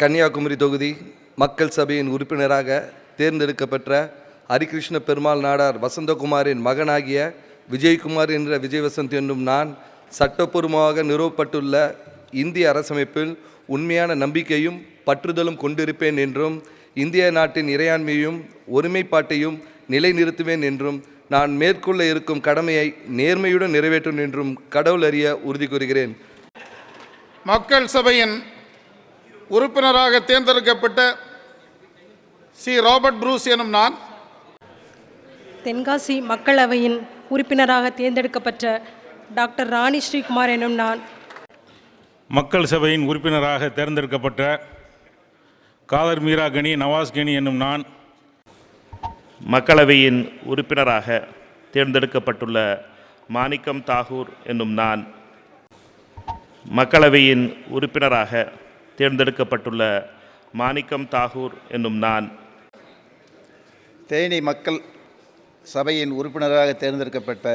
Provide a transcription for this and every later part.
கன்னியாகுமரி தொகுதி மக்கள் சபையின் உறுப்பினராக தேர்ந்தெடுக்கப்பெற்ற ஹரிகிருஷ்ண பெருமாள் நாடார் வசந்தகுமாரின் மகனாகிய விஜயகுமார் என்ற விஜயவசந்த் என்னும் நான் சட்டப்பூர்வமாக நிறுவப்பட்டுள்ள இந்திய அரசமைப்பில் உண்மையான நம்பிக்கையும் பற்றுதலும் கொண்டிருப்பேன் என்றும் இந்திய நாட்டின் இறையாண்மையும் ஒருமைப்பாட்டையும் நிலைநிறுத்துவேன் என்றும் நான் மேற்கொள்ள இருக்கும் கடமையை நேர்மையுடன் நிறைவேற்றும் என்றும் கடவுள் அறிய உறுதி கூறுகிறேன். மக்கள் சபையின் உறுப்பினராக தேர்ந்தெடுக்கப்பட்ட சி. ராபர்ட் ப்ரூஸ் எனும் நான் தென்காசி மக்களவையின் உறுப்பினராக தேர்ந்தெடுக்கப்பட்ட டாக்டர் ராணி ஸ்ரீகுமார் எனும் நான் மக்கள் சபையின் உறுப்பினராக தேர்ந்தெடுக்கப்பட்ட காதர் மீரா கனி நவாஸ் கனி என்னும் நான் மக்களவையின் உறுப்பினராக தேர்ந்தெடுக்கப்பட்டுள்ள மாணிக்கம் தாகூர் என்னும் நான் மக்களவையின் உறுப்பினராக தேர்ந்தெடுக்கப்பட்டுள்ள மாணிக்கம் தாகூர் என்னும் நான் தேனி மக்கள் சபையின் உறுப்பினராக தேர்ந்தெடுக்கப்பட்ட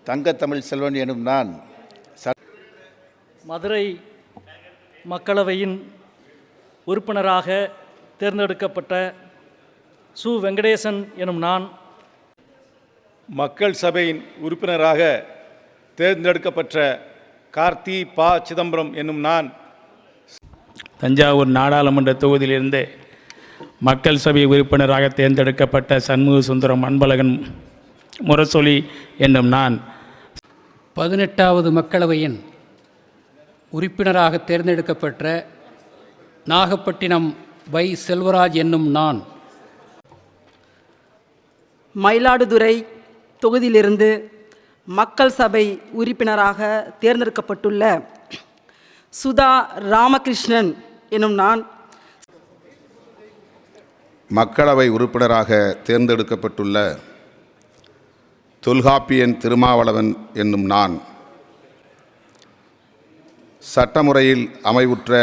தங்கத்தமிழ் செல்வன் எனும் நான் மதுரை மக்களவையின் உறுப்பினராக தேர்ந்தெடுக்கப்பட்ட சு. வெங்கடேசன் எனும் நான் மக்கள் சபையின் உறுப்பினராக தேர்ந்தெடுக்கப்பட்ட கார்த்தி பா. சிதம்பரம் என்னும் நான் தஞ்சாவூர் நாடாளுமன்ற தொகுதியிலிருந்து மக்கள் சபை உறுப்பினராக தேர்ந்தெடுக்கப்பட்ட சண்முக சுந்தரம் அன்பழகன் முரசொலி என்னும் நான் 18வது மக்களவையின் உறுப்பினராக தேர்ந்தெடுக்கப்பட்ட நாகப்பட்டினம் வை. செல்வராஜ் என்னும் நான் மயிலாடுதுறை தொகுதியிலிருந்து மக்கள் சபை உறுப்பினராக தேர்ந்தெடுக்கப்பட்டுள்ள சுதா ராமகிருஷ்ணன் எனும் நான் மக்களவை உறுப்பினராக தேர்ந்தெடுக்கப்பட்டுள்ள தொல்காப்பியன் திருமாவளவன் என்னும் நான் சட்டமுறையில் அமைவுற்ற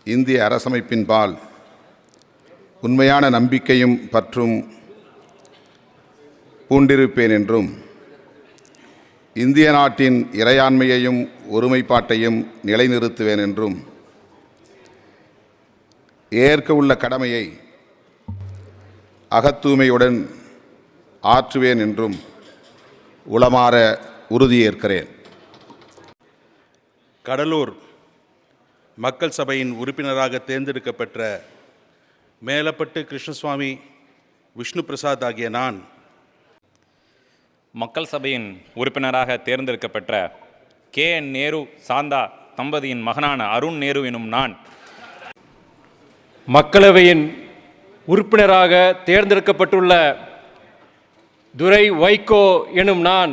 இந்திய அரசமைப்பின்பால் உண்மையான நம்பிக்கையும் பற்றும் பூண்டிருப்பேன் என்றும் இந்திய நாட்டின் இறையாண்மையையும் ஒருமைப்பாட்டையும் நிலைநிறுத்துவேன் என்றும் ஏற்க உள்ள கடமையை அகத்தூய்மையுடன் ஆற்றுவேன் என்றும் உளமாற உறுதியேற்கிறேன். கடலூர் மக்கள் சபையின் உறுப்பினராக தேர்ந்தெடுக்கப்பட்ட மேலப்பட்டு கிருஷ்ணசுவாமி விஷ்ணு பிரசாத் ஆகிய நான் மக்கள் சபையின் உறுப்பினராக தேர்ந்தெடுக்கப்பட்ட கே.என். நேரு சாந்தா தம்பதியின் மகனான அருண் நேரு எனும் நான் மக்களவையின் உறுப்பினராக தேர்ந்தெடுக்கப்பட்டுள்ள துரை வைகோ எனும் நான்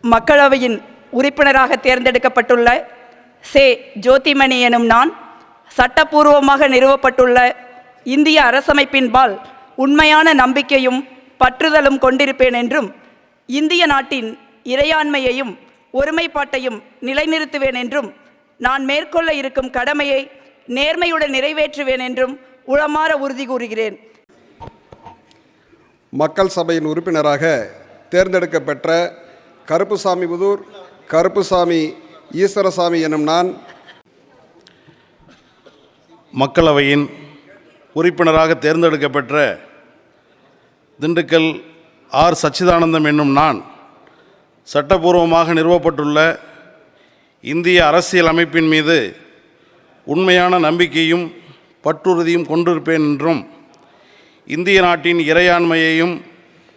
மக்களவையின் உறுப்பினராக தேர்ந்தெடுக்கப்பட்டுள்ள சே. ஜோதிமணி எனும் நான் சட்டப்பூர்வமாக நிறுவப்பட்டுள்ள இந்திய அரசமைப்பின்பால் உண்மையான நம்பிக்கையும் பற்றுதலும் கொண்டிருப்பேன் என்றும் இந்திய நாட்டின் இறையாண்மையையும் ஒருமைப்பாட்டையும் நிலைநிறுத்துவேன் என்றும் நான் மேற்கொள்ள இருக்கும் கடமையை நேர்மையுடன் நிறைவேற்றுவேன் என்றும் உளமாற உறுதி கூறுகிறேன். மக்கள் சபையின் உறுப்பினராக தேர்ந்தெடுக்கப்பட்ட கருப்புசாமிபுதூர் கருப்புசாமி ஈஸ்வரசாமி எனும் நான் மக்களவையின் உறுப்பினராக தேர்ந்தெடுக்கப்பட்ட திண்டுக்கல் ஆர். சச்சிதானந்தம் என்னும் நான் சட்டபூர்வமாக நிறுவப்பட்டுள்ள இந்திய அரசியல் அமைப்பின் மீது உண்மையான நம்பிக்கையும் பற்றுறுதியும் கொண்டிருப்பேன் என்றும் இந்திய நாட்டின் இறையாண்மையையும்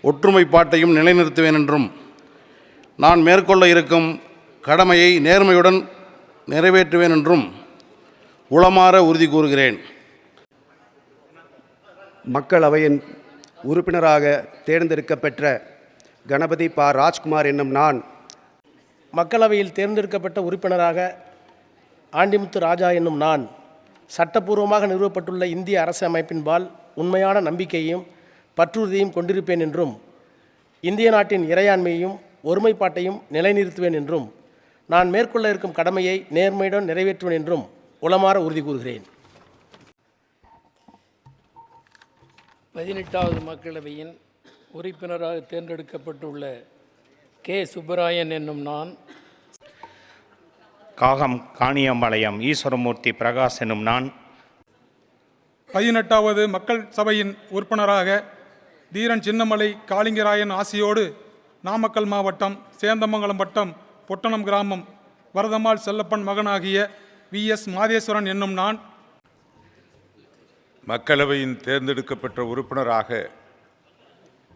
ஒற்றுமைப்பாட்டையும் நிலைநிறுத்துவேன் என்றும் நான் மேற்கொள்ள இருக்கும் கடமையை நேர்மையுடன் நிறைவேற்றுவேன் என்றும் உளமாற உறுதி கூறுகிறேன். மக்களவையின் உறுப்பினராக தேர்ந்தெடுக்கப்பெற்ற கணபதி பா. ராஜ்குமார் என்னும் நான் மக்களவையில் தேர்ந்தெடுக்கப்பட்ட உறுப்பினராக ஆண்டிமுத்து ராஜா என்னும் நான் சட்டப்பூர்வமாக நிறுவப்பட்டுள்ள இந்திய அரசு அமைப்பின்பால் உண்மையான நம்பிக்கையையும் பற்றுறுதியும் கொண்டிருப்பேன் என்றும் இந்திய நாட்டின் இறையாண்மையையும் ஒருமைப்பாட்டையும் நிலைநிறுத்துவேன் என்றும் நான் மேற்கொள்ள இருக்கும் கடமையை நேர்மையுடன் நிறைவேற்றுவேன் என்றும் உளமாற உறுதி கூறுகிறேன். 18வது மக்களவையின் உறுப்பினராக தேர்ந்தெடுக்கப்பட்டுள்ள கே. சுப்பராயன் என்னும் நான் காகம் காணியம்பாளையம் ஈஸ்வரமூர்த்தி பிரகாஷ் எனும் நான் 18வது மக்கள் சபையின் உறுப்பினராக தீரன் சின்னமலை காளிங்கராயன் ஆசியோடு நாமக்கல் மாவட்டம் சேந்தமங்கலம் வட்டம் பொட்டணம் கிராமம் வரதம்மாள் செல்லப்பன் மகனாகிய விஎஸ் மாதேஸ்வரன் என்னும் நான் மக்களவையின் தேர்ந்தெடுக்கப்பட்ட உறுப்பினராக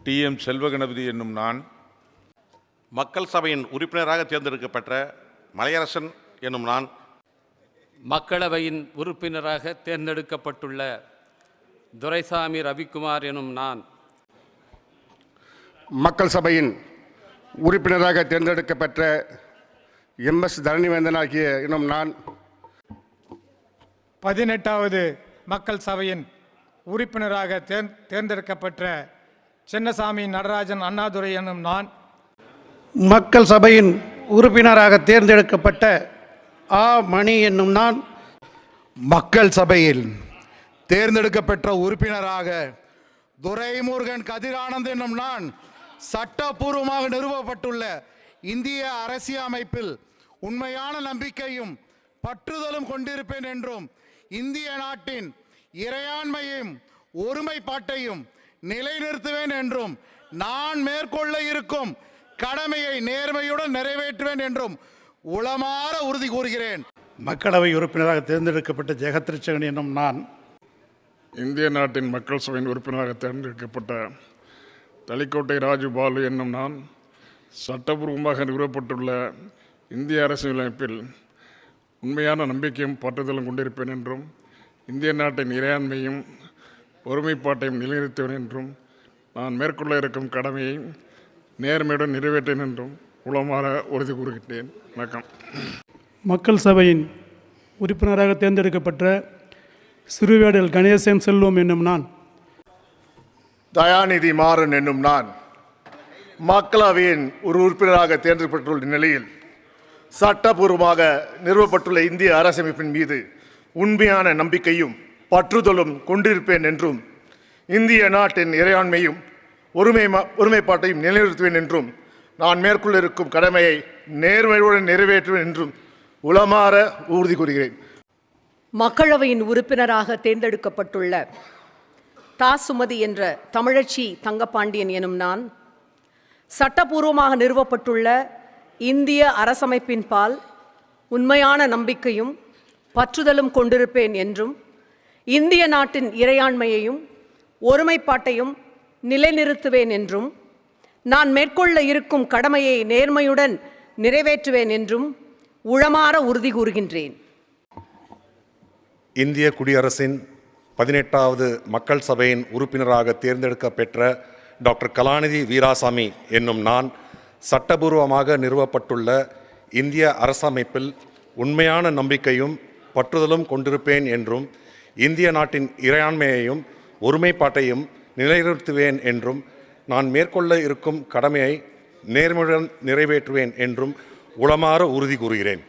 டிஎம் செல்வகணபதி என்னும் நான் மக்கள் சபையின் உறுப்பினராக தேர்ந்தெடுக்கப்பட்ட மலையரசன் என்னும் நான் மக்களவையின் உறுப்பினராக தேர்ந்தெடுக்கப்பட்டுள்ள துரைசாமி ரவிக்குமார் எனும் நான் மக்கள் சபையின் உறுப்பினராக தேர்ந்தெடுக்கப்பட்ட எம்எஸ் தரணிவேந்தன் ஆகிய எனும் நான் 18வது மக்கள் சபையின் உறுப்பினராக தேர்ந்தெடுக்கப்பட்ட சின்னசாமி நடராஜன் அண்ணாதுரை எனும் நான் மக்கள் சபையின் உறுப்பினராக தேர்ந்தெடுக்கப்பட்ட ஆ மணி என்னும் நான் மக்கள் சபையில் தேர்ந்தெடுக்கப்பட்ட உறுப்பினராக துரைமுருகன் கதிரானந்த் என்னும் நான் சட்டப்பூர்வமாக நிறுவப்பட்டுள்ள இந்திய அரசியலமைப்பில் உண்மையான நம்பிக்கையும் பற்றுதலும் கொண்டிருப்பேன் என்றும் இந்திய நாட்டின் இறையாண்மையும் ஒருமைப்பாட்டையும் நிலைநிறுத்துவேன் என்றும் நான் மேற்கொள்ள இருக்கும் கடமையை நேர்மையுடன் நிறைவேற்றுவேன் என்றும் உளமாற உறுதி கூறுகிறேன். மக்களவை உறுப்பினராக தேர்ந்தெடுக்கப்பட்ட ஜெகத்ரிச்சகன் என்னும் நான் இந்திய நாட்டின் மக்கள் சபையின் உறுப்பினராக தேர்ந்தெடுக்கப்பட்ட தளிக்கோட்டை ராஜு பாலு என்னும் நான் சட்டபூர்வமாக நிறுவப்பட்டுள்ள இந்திய அரசியலமைப்பில் உண்மையான நம்பிக்கையும் பற்றுதலும் கொண்டிருப்பேன் என்றும் இந்திய நாட்டின் இறையாண்மையும் ஒருமைப்பாட்டையும் நிலைநிறுத்துவேன் என்றும் நான் மேற்கொள்ள இருக்கும் கடமையை நேர்மையுடன் நிறைவேற்றேன் என்றும் உளமாற உறுதி கூறுகின்றேன். வணக்கம். மக்கள் சபையின் உறுப்பினராக தேர்ந்தெடுக்கப்பட்ட சிறுவேடல் கணேசன் செல்வம் என்னும் நான் தயாநிதி மாறன் என்னும் நான் மக்களவையின் ஒரு உறுப்பினராக தேர்ந்தெடுக்கப்பட்டுள்ள நிலையில் சட்டபூர்வமாக நிறுவப்பட்டுள்ள இந்திய அரசமைப்பின் மீது உண்மையான நம்பிக்கையும் பற்றுதலும் கொண்டிருப்பேன் என்றும் இந்திய நாட்டின் இறையாண்மையும் ஒருமைப்பாட்டையும் நிலைநிறுத்துவேன் என்றும் நான் மேற்கொள்ள இருக்கும் கடமையை நேர்மையுடன் நிறைவேற்றுவேன் என்றும் உளமாற உறுதி கூறுகிறேன். மக்களவையின் உறுப்பினராக தேர்ந்தெடுக்கப்பட்டுள்ள தா சுமதி என்ற தமிழச்சி தங்கப்பாண்டியன் எனும் நான் சட்டபூர்வமாக நிறுவப்பட்டுள்ள இந்திய அரசமைப்பின் பால் உண்மையான நம்பிக்கையும் பற்றுதலும் கொண்டிருப்பேன் என்றும் இந்திய நாட்டின் இறையாண்மையையும் ஒருமைப்பாட்டையும் நிலைநிறுத்துவேன் என்றும் நான் மேற்கொள்ள இருக்கும் கடமையை நேர்மையுடன் நிறைவேற்றுவேன் என்றும் உளமாற உறுதி கூறுகின்றேன். இந்திய குடியரசின் 18வது மக்கள் சபையின் உறுப்பினராக தேர்ந்தெடுக்கப்பெற்ற டாக்டர் கலாநிதி வீராசாமி என்னும் நான் சட்டபூர்வமாக நிறுவப்பட்டுள்ள இந்திய அரசமைப்பில் உண்மையான நம்பிக்கையும் பற்றுதலும் கொண்டிருப்பேன் என்றும் இந்திய நாட்டின் இறையாண்மையையும் ஒருமைப்பாட்டையும் நிலைநிறுத்துவேன் என்றும் நான் மேற்கொள்ள இருக்கும் கடமையை நேர்மையுடன் நிறைவேற்றுவேன் என்றும் உளமாற உறுதி கூறுகிறேன்.